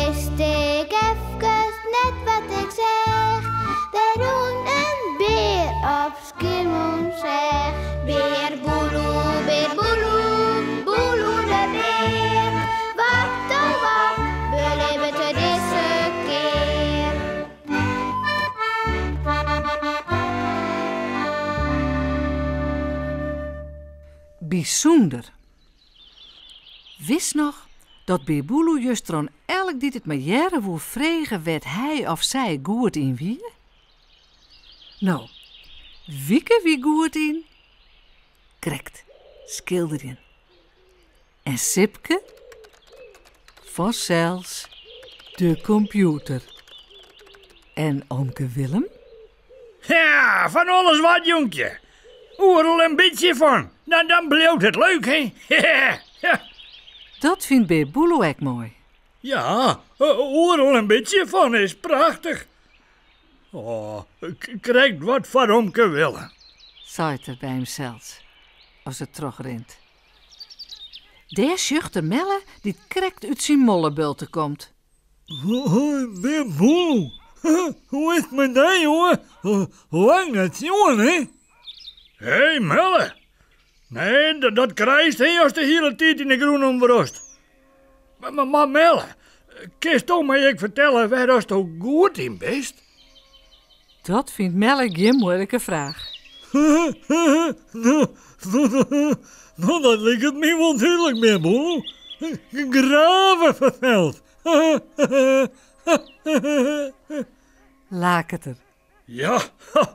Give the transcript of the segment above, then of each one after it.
wist ik even net wat ik zeg. Er woont een beer op Schiermonnikoog. Beer Boeloe, Boeloe de beer. Wat oh wat, beleven te deze keer. Bijzonder. Wist nog dat Beer Boeloe juist aan elk die het maar jaren woe vregen werd hij of zij goed in wie? Nou, wieke wie goed in? Krekt, schilderen. En Sipke? Vanzelfs de computer. En Omke Willem? Ja, van alles wat, jonkje. Oerel een beetje van. Dan blijft het leuk, hè? Ja. Dat vindt Beer Boeloe ook mooi. Ja, oerel een beetje van is prachtig. Oh, krijgt wat van Omke Willem. Zei het er bij hemzelf, als het terugrent. Daar zucht de Melle die krekt uit zijn mollebulten komt. Beer Boeloe. Hoe is het met dat, jongen? Lang dat jongen, hè? Hé, Melle. Nee, dat krijgt hij als de hele tijd in de groen omverrost. Maar Melle, kun toch maar ik vertellen waar als toch goed in best? Dat vindt Melle geen moeilijke vraag. Nou, dat lijkt het me wel duidelijk meer, Boel. Graven verveld. Laak het er.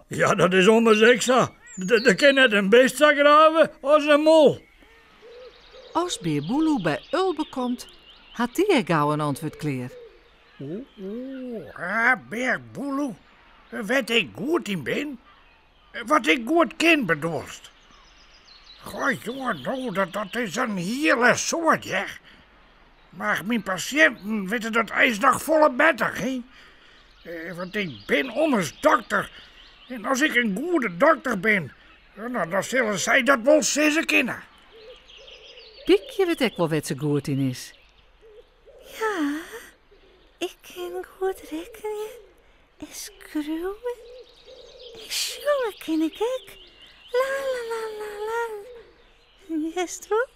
Ja, dat is onder zexa. Dat kan net een beest graven als een mol. Als Beer Boeloe bij Ulbe komt, had hij er gauw een antwoord klaar. Beer Boeloe. Wat ik goed in ben. Wat ik goed ken bedoelst. Goh, jongen, nou, dat is een hele soort, ja. Maar mijn patiënten weten dat ijs nog volle beter, hè. Want ik ben ommers dokter. En als ik een goede dokter ben, nou, dan zullen zij dat wel zeggen kennen. Piekje weet ik wel wat ze goed in is. Ja, ik kan goed rekenen en schreeuwen. En zongen ken ik ook. La la la la la. Yes, toch?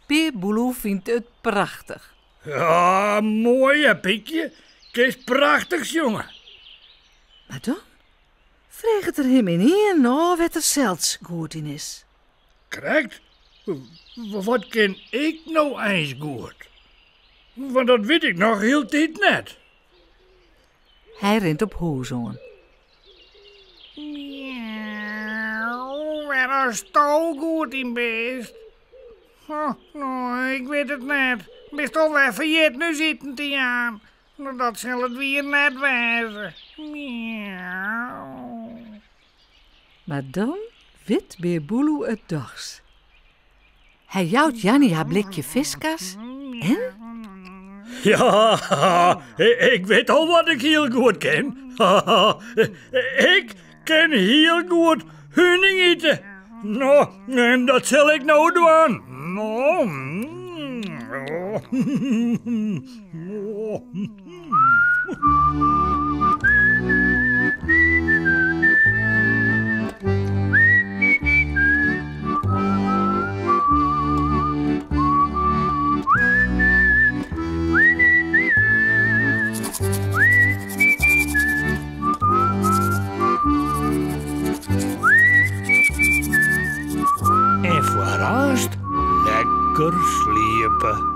Beer Boeloe vindt het prachtig. Ja, mooi hè, Piekje. Kees prachtig, jongen. Maar dan vreeg het er hem in één nou wat er zelfs goed in is. Correct. Wat ken ik nou eens goed? Want dat weet ik nog heel tijd net. Hij rent op hoezongen. Miauw, waar is toch goed in best? Nou, ik weet het net. Best al weer verjeerd nu zitten te aan. Dat zal het weer net wezen. Miauw. Maar dan wit Beer Boeloe het dags. Hij jouwt Jannie haar blikje viskas en... Ja, ik weet al wat ik heel goed ken. Ik ken heel goed hunning eten. Nou, en dat zal ik nou doen. Nou, en vooral lekker sliepen.